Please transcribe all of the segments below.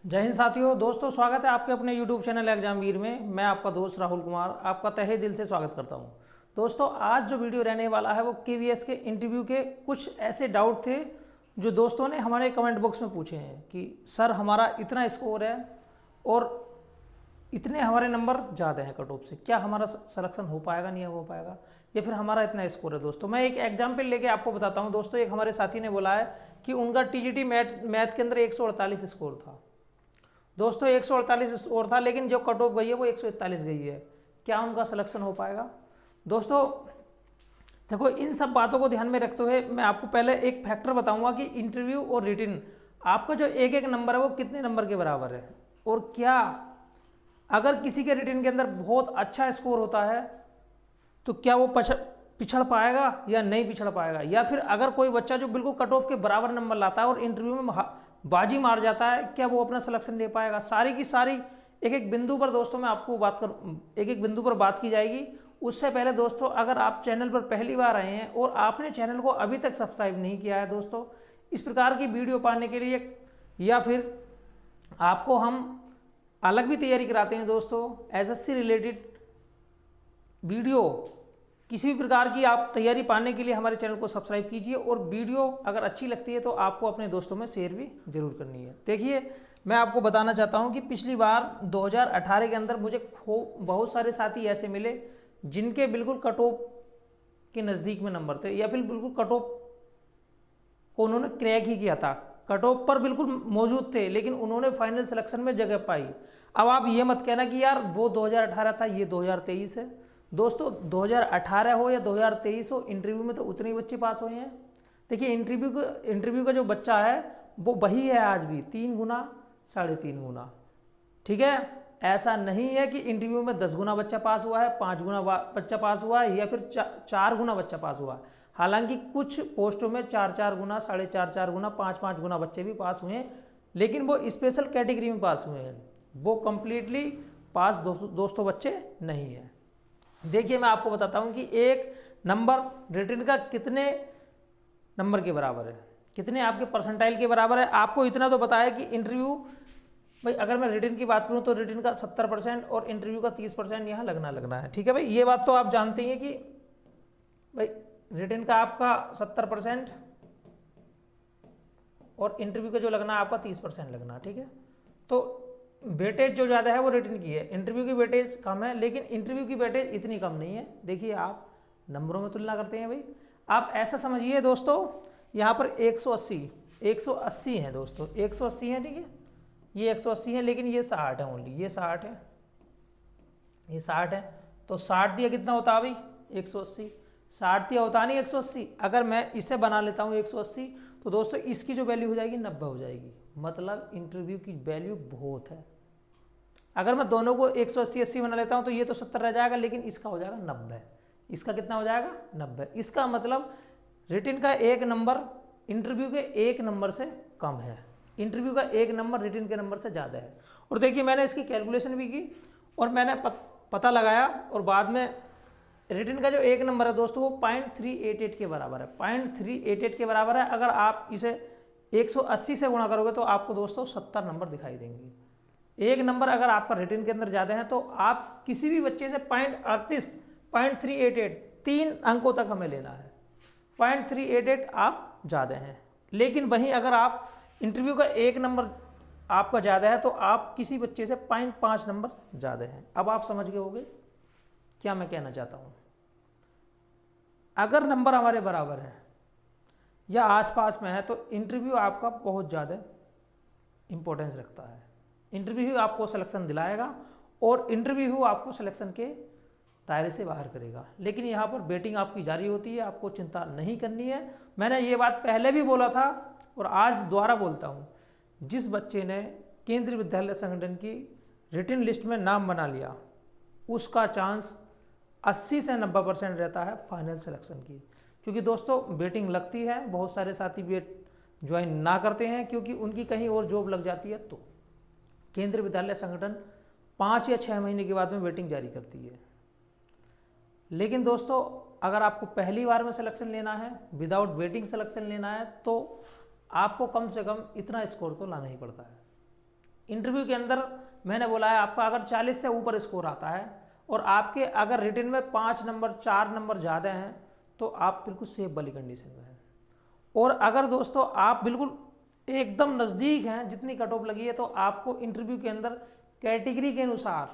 जय हिंद साथियों। दोस्तों, स्वागत है आपके अपने YouTube चैनल एग्जामवीर में। मैं आपका दोस्त राहुल कुमार आपका तहे दिल से स्वागत करता हूं। दोस्तों, आज जो वीडियो रहने वाला है वो KVS के इंटरव्यू के कुछ ऐसे डाउट थे जो दोस्तों ने हमारे कमेंट बॉक्स में पूछे हैं कि सर हमारा इतना स्कोर है और इतने हमारे नंबर ज़्यादा हैं कट ऑफ से, क्या हमारा सिलेक्शन हो पाएगा नहीं हो पाएगा, या फिर हमारा इतना स्कोर है। दोस्तों, मैं एक एग्जाम्पल लेके आपको बताता हूँ। दोस्तों, एक हमारे साथी ने बोला है कि उनका TGT मैथ के अंदर 148 स्कोर था। दोस्तों, 148 स्कोर था, लेकिन जो कट ऑफ गई है वो 141 गई है। क्या उनका सिलेक्शन हो पाएगा? दोस्तों देखो, इन सब बातों को ध्यान में रखते हुए मैं आपको पहले एक फैक्टर बताऊंगा कि इंटरव्यू और रिटन आपका जो एक एक नंबर है वो कितने नंबर के बराबर है, और क्या अगर किसी के रिटन के अंदर बहुत अच्छा स्कोर होता है तो क्या वो पिछड़ पाएगा या नहीं पिछड़ पाएगा, या फिर अगर कोई बच्चा जो बिल्कुल कट ऑफ के बराबर नंबर लाता है और इंटरव्यू में बाजी मार जाता है, क्या वो अपना सिलेक्शन ले पाएगा। सारी की सारी एक एक बिंदु पर दोस्तों मैं आपको एक एक बिंदु पर बात की जाएगी। उससे पहले दोस्तों, अगर आप चैनल पर पहली बार आए हैं और आपने चैनल को अभी तक सब्सक्राइब नहीं किया है दोस्तों, इस प्रकार की वीडियो पाने के लिए, या फिर आपको हम अलग भी तैयारी कराते हैं दोस्तों, SSC रिलेटेड वीडियो, किसी भी प्रकार की आप तैयारी पाने के लिए हमारे चैनल को सब्सक्राइब कीजिए। और वीडियो अगर अच्छी लगती है तो आपको अपने दोस्तों में शेयर भी जरूर करनी है। देखिए, मैं आपको बताना चाहता हूं कि पिछली बार 2018 के अंदर मुझे बहुत सारे साथी ऐसे मिले जिनके बिल्कुल कट ऑफ के नज़दीक में नंबर थे, या फिर बिल्कुल कट ऑफ को उन्होंने क्रैक ही किया था, कट ऑफ पर बिल्कुल मौजूद थे, लेकिन उन्होंने फाइनल सिलेक्शन में जगह पाई। अब आप ये मत कहना कि यार वो 2018 था, ये 2023 है। दोस्तों, 2018 हो या 2023 हो, इंटरव्यू में तो उतने ही बच्चे पास हुए हैं। देखिए, इंटरव्यू का जो बच्चा है वो वही है आज भी, 3 गुना 3.5 गुना। ठीक है, ऐसा नहीं है कि इंटरव्यू में 10 गुना बच्चा पास हुआ है, 5 गुना बच्चा पास हुआ है, या फिर 4 गुना बच्चा पास हुआ है। हालांकि कुछ पोस्टों में 4 गुना, 4.5 गुना, 5 गुना बच्चे भी पास हुए हैं, लेकिन वो स्पेशल कैटेगरी में पास हुए हैं, वो कंप्लीटली पास दोस्तों बच्चे नहीं है। देखिए, मैं आपको बताता हूं कि एक नंबर रिटन का कितने नंबर के बराबर है, कितने आपके परसेंटाइल के बराबर है। आपको इतना तो पता है कि इंटरव्यू, भाई अगर मैं रिटन की बात करूं तो रिटन का 70% और इंटरव्यू का 30% यहाँ लगना है। ठीक है भाई, ये बात तो आप जानते हैं कि भाई रिटन का आपका 70% और इंटरव्यू का जो लगना है आपका 30% लगना। ठीक है, तो वेटेज जो ज़्यादा है वो रिटन की है, इंटरव्यू की वेटेज कम है, लेकिन इंटरव्यू की वेटेज इतनी कम नहीं है। देखिए, आप नंबरों में तुलना करते हैं भाई, आप ऐसा समझिए दोस्तों, यहाँ पर 180 हैं दोस्तों, 180 हैं। ठीक है, ये 180 है, लेकिन ये 60 है ओनली, ये 60 है, ये 60 है, तो 60 दिया कितना होता है भाई? 180। 60 दिया होता नहीं 180। अगर मैं इसे बना लेता हूँ 180, तो दोस्तों इसकी जो वैल्यू हो जाएगी 90 हो जाएगी। मतलब इंटरव्यू की वैल्यू बहुत है। अगर मैं दोनों को 180 बना लेता हूँ तो ये तो 70 रह जाएगा, लेकिन इसका हो जाएगा 90। इसका कितना हो जाएगा? 90। इसका मतलब रिटन का एक नंबर इंटरव्यू के एक नंबर से कम है, इंटरव्यू का एक नंबर रिटन के नंबर से ज़्यादा है। और देखिए, मैंने इसकी कैलकुलेशन भी की और मैंने पता लगाया, और बाद में रिटन का जो एक नंबर है दोस्तों वो 0.388 के बराबर है, 0.388 के बराबर है। अगर आप इसे 180 से गुणा करोगे तो आपको दोस्तों 70 नंबर दिखाई देंगे। एक नंबर अगर आपका रिटन के अंदर ज़्यादा है तो आप किसी भी बच्चे से 0.388 3 अंकों तक हमें लेना है, 0.388 आप ज़्यादा हैं। लेकिन वहीं अगर आप इंटरव्यू का एक नंबर आपका ज़्यादा है तो आप किसी बच्चे से 0.5 नंबर ज़्यादा हैं। अब आप समझ गए होंगे क्या मैं कहना चाहता हूँ। अगर नंबर हमारे बराबर है या आसपास में है तो इंटरव्यू आपका बहुत ज़्यादा इंपॉर्टेंस रखता है। इंटरव्यू आपको सिलेक्शन दिलाएगा और इंटरव्यू आपको सिलेक्शन के दायरे से बाहर करेगा। लेकिन यहाँ पर वेटिंग आपकी जारी होती है, आपको चिंता नहीं करनी है। मैंने ये बात पहले भी बोला था और आज दोबारा बोलता हूँ, जिस बच्चे ने केंद्रीय विद्यालय संगठन की रिटन लिस्ट में नाम बना लिया उसका चांस 80 से 90% रहता है फाइनल सिलेक्शन की। क्योंकि दोस्तों वेटिंग लगती है, बहुत सारे साथी वेट ज्वाइन ना करते हैं क्योंकि उनकी कहीं और जॉब लग जाती है, तो केंद्रीय विद्यालय संगठन 5 या 6 महीने के बाद में वेटिंग जारी करती है। लेकिन दोस्तों, अगर आपको पहली बार में सिलेक्शन लेना है, विदाउट वेटिंग सिलेक्शन लेना है, तो आपको कम से कम इतना स्कोर तो लाना ही पड़ता है। इंटरव्यू के अंदर मैंने बोला है आपका अगर 40 से ऊपर स्कोर आता है और आपके अगर रिटन में 5 नंबर 4 नंबर ज़्यादा हैं तो आप बिल्कुल सेफ वाली कंडीशन में हैं। और अगर दोस्तों आप बिल्कुल एकदम नज़दीक हैं जितनी कट ऑफ लगी है तो आपको इंटरव्यू के अंदर कैटेगरी के अनुसार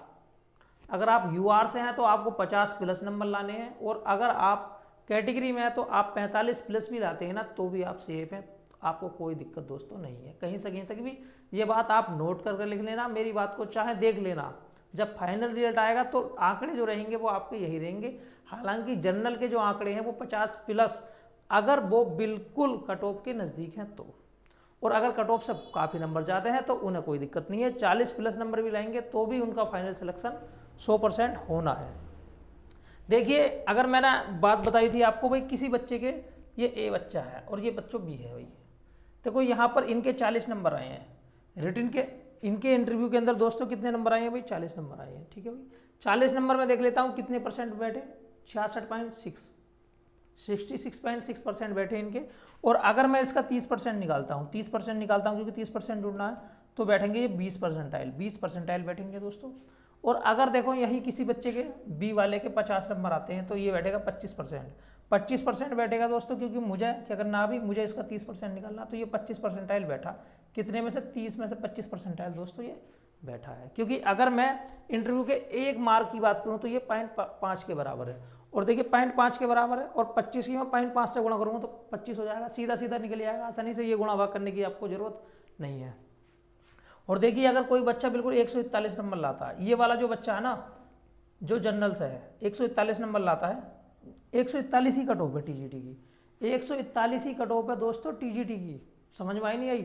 अगर आप यूआर से हैं तो आपको 50 प्लस नंबर लाने हैं, और अगर आप कैटेगरी में हैं तो आप 45 प्लस भी लाते हैं ना तो भी आप सेफ हैं, आपको कोई दिक्कत दोस्तों नहीं है। कहीं से कहीं तक भी ये बात आप नोट कर लिख लेना, मेरी बात को चाहे देख लेना, जब फाइनल रिजल्ट आएगा तो आंकड़े जो रहेंगे वो आपके यही रहेंगे। हालांकि जनरल के जो आंकड़े हैं वो 50 प्लस अगर वो बिल्कुल कट ऑफ के नज़दीक हैं तो, और अगर कट ऑफ से काफ़ी नंबर ज़्यादा हैं तो उन्हें कोई दिक्कत नहीं है, 40 प्लस नंबर भी लाएंगे तो भी उनका फाइनल सिलेक्शन 100% होना है। देखिए अगर मैंने बात बताई थी आपको भाई किसी बच्चे के, ये ए बच्चा है और ये बच्चों बी है भाई, देखो यहाँ पर इनके 40 नंबर आए हैं रिटन के, इनके इंटरव्यू के अंदर दोस्तों कितने नंबर आए हैं भाई 40 नंबर आए हैं। ठीक है भाई, 40 नंबर में देख लेता हूँ कितने परसेंट बैठे, 66.6% बैठे इनके। और अगर मैं इसका 30% निकालता हूँ, 30% निकालता हूँ क्योंकि 30% ढूंढना है, तो बैठेंगे ये 20 परसेंटाइल बैठेंगे दोस्तों। और अगर देखो यही किसी बच्चे के बी वाले के 50 नंबर आते हैं तो ये बैठेगा 25% बैठेगा दोस्तों, क्योंकि मुझे क्या करना, अभी मुझे इसका 30% निकालना, तो ये 25 परसेंटाइल बैठा। कितने में से 30 में से 25 परसेंटाइल दोस्तों ये बैठा है। क्योंकि अगर मैं इंटरव्यू के 1 मार्क की बात करूँ तो ये 0.5 के बराबर है, और देखिए 0.5 के बराबर है, और 25 की मैं 0.5 से गुणा करूँगा तो 25 हो जाएगा, सीधा सीधा निकल जाएगा आसानी से, ये गुणा भाग करने की आपको जरूरत नहीं है। और देखिए अगर कोई बच्चा बिल्कुल 141 नंबर लाता है, ये वाला जो बच्चा है ना जो जनरल से है 141 नंबर लाता है, 141 ही कट ऑफ है टीजीटी की, 141 ही कट ऑफ है दोस्तों टीजीटी की, समझ में आई नहीं आई,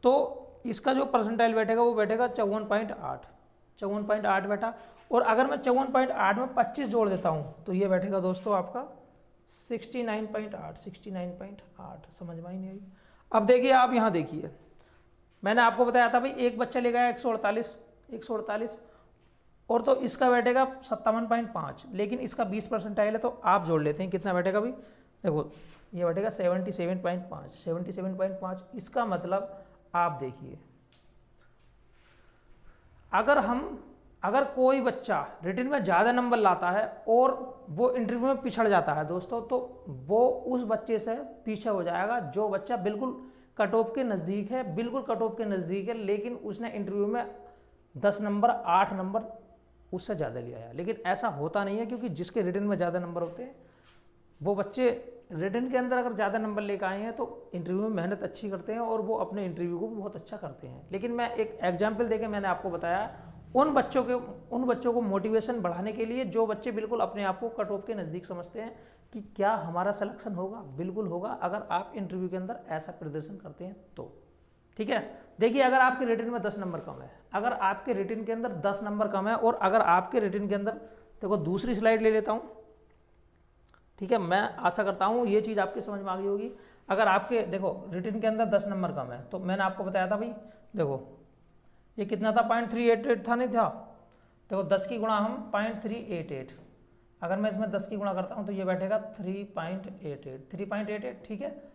तो इसका जो परसेंटाइल बैठेगा वो बैठेगा 54.8 बैठा। और अगर मैं 54.8 में 25 जोड़ देता हूँ तो ये बैठेगा दोस्तों आपका 69.8, समझ में आई नहीं आई। अब देखिए आप यहाँ देखिए, मैंने आपको बताया था भाई एक बच्चा ले गया 148 और तो इसका बैठेगा 57.5, लेकिन इसका 20 परसेंटाइल है तो आप जोड़ लेते हैं कितना बैठेगा भाई, देखो ये बैठेगा 77.5। इसका मतलब आप देखिए अगर कोई बच्चा रिटन में ज़्यादा नंबर लाता है और वो इंटरव्यू में पिछड़ जाता है दोस्तों, तो वो उस बच्चे से पीछे हो जाएगा जो बच्चा बिल्कुल कट ऑफ के नज़दीक है, बिल्कुल कट ऑफ के नज़दीक है, लेकिन उसने इंटरव्यू में 10 नंबर 8 नंबर उससे ज़्यादा लिया है। लेकिन ऐसा होता नहीं है, क्योंकि जिसके रिटन में ज़्यादा नंबर होते हैं वो बच्चे रिटन के अंदर अगर ज़्यादा नंबर लेकर आए हैं तो इंटरव्यू में मेहनत अच्छी करते हैं और वो अपने इंटरव्यू को भी बहुत अच्छा करते हैं। लेकिन मैं एक एग्जाम्पल देके मैंने आपको बताया उन बच्चों को मोटिवेशन बढ़ाने के लिए जो बच्चे बिल्कुल अपने आप को कट ऑफ के नज़दीक समझते हैं कि क्या हमारा सिलेक्शन होगा, बिल्कुल होगा अगर आप इंटरव्यू के अंदर ऐसा प्रदर्शन करते हैं तो। ठीक है, देखिए अगर आपके रिटन में 10 नंबर कम है, अगर आपके रिटन के अंदर 10 नंबर कम है, और अगर आपके रिटन के अंदर, देखो दूसरी स्लाइड ले लेता हूँ, ठीक है, मैं आशा करता हूँ ये चीज़ आपके समझ में आ गई होगी। अगर आपके देखो रिटन के अंदर 10 नंबर कम है तो मैंने आपको बताया था भाई, देखो ये कितना था 0.388 था, नहीं था, देखो 10 की गुणा हम 0.388, अगर मैं इसमें 10 की गुणा करता हूँ तो ये बैठेगा 3.88। ठीक है,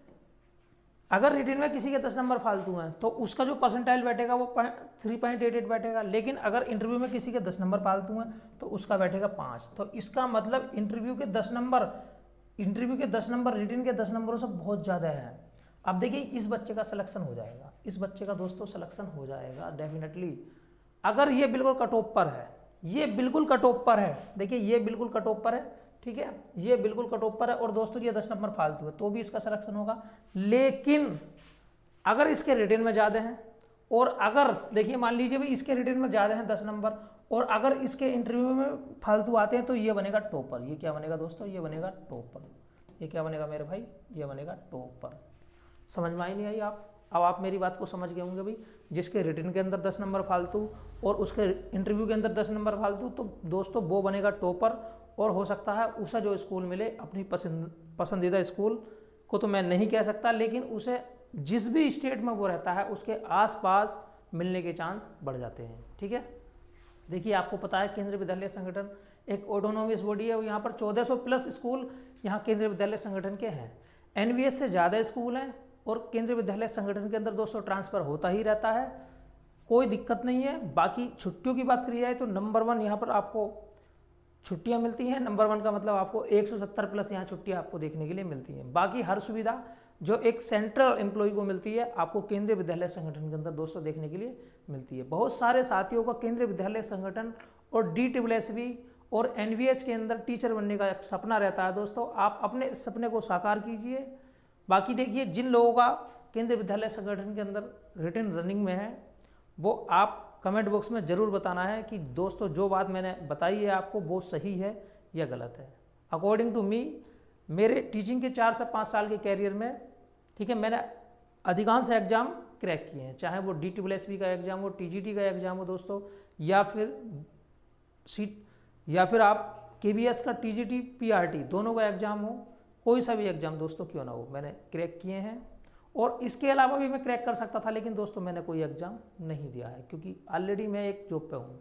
अगर रिटन में किसी के 10 नंबर फालतू हैं तो उसका जो परसेंटाइल बैठेगा वो 3.88 बैठेगा, लेकिन अगर इंटरव्यू में किसी के 10 नंबर फालतू हैं तो उसका बैठेगा 5। तो इसका मतलब इंटरव्यू के 10 नंबर रिटन के 10 नंबरों से बहुत ज़्यादा है। अब देखिए इस बच्चे का सिलेक्शन हो जाएगा, इस बच्चे का दोस्तों सिलेक्शन हो जाएगा डेफिनेटली, अगर ये बिल्कुल कट ऑफ पर है, ये बिल्कुल कट ऑफ पर है, देखिए ये बिल्कुल कट ऑफ पर है, ठीक है, ये बिल्कुल कट ऑफ पर है, और दोस्तों ये 10 नंबर फालतू है तो भी इसका सिलेक्शन होगा। लेकिन अगर इसके रिटन में ज़्यादा हैं, और अगर देखिए मान लीजिए भाई इसके रिटन में ज़्यादा हैं 10 नंबर, और अगर इसके इंटरव्यू में फालतू आते हैं तो ये बनेगा टॉपर। ये क्या बनेगा दोस्तों, ये बनेगा टॉपर। ये क्या बनेगा मेरे भाई, ये बनेगा टॉपर। समझ में आई नहीं आई आप? अब आप मेरी बात को समझ गए होंगे भाई, जिसके रिटन के अंदर 10 नंबर फालतू और उसके इंटरव्यू के अंदर 10 नंबर फालतू, तो दोस्तों वो बनेगा टॉपर। और हो सकता है उसे जो स्कूल मिले, अपनी पसंदीदा स्कूल को तो मैं नहीं कह सकता, लेकिन उसे जिस भी स्टेट में वो रहता है उसके आसपास मिलने के चांस बढ़ जाते हैं। ठीक है, देखिए आपको पता है केंद्रीय विद्यालय संगठन एक ऑटोनोमस बॉडी है, यहाँ पर 1400 प्लस स्कूल यहाँ केंद्रीय विद्यालय संगठन के हैं। एनवीएस से ज़्यादा स्कूल हैं, और केंद्रीय विद्यालय संगठन के अंदर दोस्तों ट्रांसफ़र होता ही रहता है। कोई दिक्कत नहीं है। बाकी छुट्टियों की बात करी जाए तो नंबर 1 यहाँ पर आपको छुट्टियाँ मिलती हैं। नंबर 1 का मतलब आपको 170 प्लस यहाँ छुट्टियाँ आपको देखने के लिए मिलती हैं। बाकी हर सुविधा जो एक सेंट्रल एम्प्लॉय को मिलती है आपको केंद्रीय विद्यालय संगठन के अंदर दोस्तों देखने के लिए मिलती है। बहुत सारे साथियों का केंद्रीय विद्यालय संगठन और DSSB और NVH के अंदर टीचर बनने का एक सपना रहता है दोस्तों। आप अपने सपने को साकार कीजिए। बाकी देखिए, जिन लोगों का केंद्रीय विद्यालय संगठन के अंदर रिटन रनिंग में है वो आप कमेंट बॉक्स में ज़रूर बताना है कि दोस्तों जो बात मैंने बताई है आपको वो सही है या गलत है। अकॉर्डिंग टू मी, मेरे टीचिंग के 4 से 5 साल के कैरियर में, ठीक है, मैंने अधिकांश एग्ज़ाम क्रैक किए हैं, चाहे वो DSSB का एग्ज़ाम हो, TGT का एग्ज़ाम हो दोस्तों, या फिर आप KVS का TGT PRT दोनों का एग्ज़ाम हो, कोई सा भी एग्ज़ाम दोस्तों क्यों ना हो, मैंने क्रैक किए हैं। और इसके अलावा भी मैं क्रैक कर सकता था, लेकिन दोस्तों मैंने कोई एग्ज़ाम नहीं दिया है क्योंकि ऑलरेडी मैं एक जॉब पे हूँ।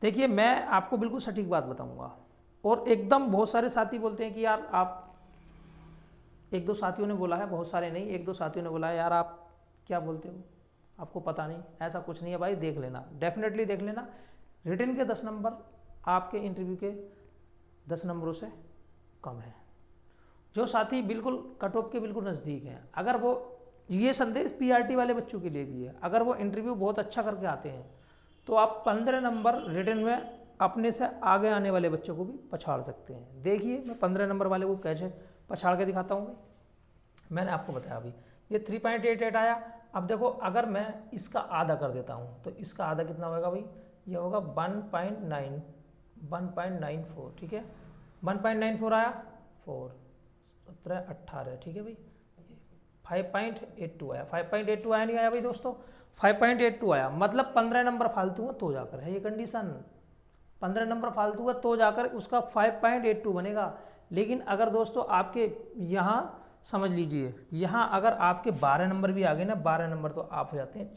देखिए, मैं आपको बिल्कुल सटीक बात बताऊँगा। और एकदम बहुत सारे साथी बोलते हैं कि यार आप, 1-2 साथियों ने बोला है, बहुत सारे नहीं, 1-2 साथियों ने बोला है यार आप क्या बोलते हो, आपको पता नहीं। ऐसा कुछ नहीं है भाई, देख लेना, डेफिनेटली देख लेना। रिटन के 10 नंबर आपके इंटरव्यू के 10 नंबरों से कम है। जो साथी बिल्कुल कट ऑफ के बिल्कुल नज़दीक हैं, अगर वो, ये संदेश PRT वाले बच्चों के लिए भी है, अगर वो इंटरव्यू बहुत अच्छा करके आते हैं तो आप 15 नंबर रिटन में अपने से आगे आने वाले बच्चों को भी पछाड़ सकते हैं। देखिए, मैं 15 नंबर वाले को कैसे पछाड़ के दिखाता हूँ। मैंने आपको बताया अभी ये 3.88 आया। अब देखो, अगर मैं इसका आधा कर देता हूँ तो इसका आधा कितना होगा भाई, ये होगा 1.94, ठीक है, 1.94 आया, 4, 17, 18, ठीक है भाई, 5.82 आया, 5.82 आया, नहीं आया भाई दोस्तों, 5.82 आया, मतलब 15 नंबर फालतू है तो जाकर है ये कंडीशन, 15 नंबर फालतू है तो जाकर उसका 5.82 बनेगा। लेकिन अगर दोस्तों आपके यहाँ समझ लीजिए, यहाँ अगर आपके 12 नंबर भी आ गए ना, 12 नंबर तो आप हो जाते हैं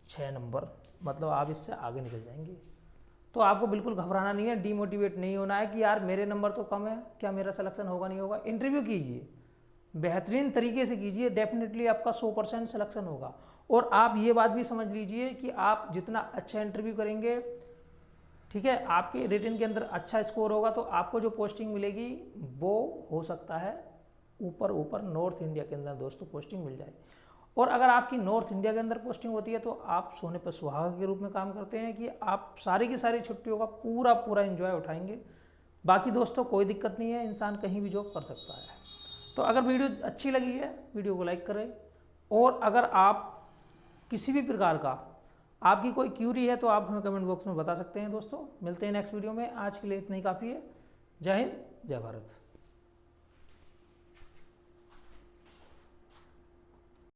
6 नंबर, मतलब आप इससे आगे निकल जाएंगे। तो आपको बिल्कुल घबराना नहीं है, डीमोटिवेट नहीं होना है कि यार मेरे नंबर तो कम है, क्या मेरा सिलेक्शन होगा नहीं होगा। इंटरव्यू कीजिए, बेहतरीन तरीके से कीजिए, डेफिनेटली आपका 100% सिलेक्शन होगा। और आप ये बात भी समझ लीजिए कि आप जितना अच्छा इंटरव्यू करेंगे, ठीक है, आपके रिटन के अंदर अच्छा स्कोर होगा तो आपको जो पोस्टिंग मिलेगी वो हो सकता है ऊपर नॉर्थ इंडिया के अंदर दोस्तों पोस्टिंग मिल जाए। और अगर आपकी नॉर्थ इंडिया के अंदर पोस्टिंग होती है तो आप सोने पर सुहागा के रूप में काम करते हैं कि आप सारी की सारी छुट्टियों का पूरा एंजॉय उठाएंगे। बाकी दोस्तों कोई दिक्कत नहीं है, इंसान कहीं भी जॉब कर सकता है। तो अगर वीडियो अच्छी लगी है, वीडियो को लाइक करें। और अगर आप किसी भी प्रकार का आपकी कोई क्यूरी है तो आप हमें कमेंट बॉक्स में बता सकते हैं दोस्तों। मिलते हैं नेक्स्ट वीडियो में, आज के लिए इतना ही काफ़ी है। जय हिंद, जय भारत।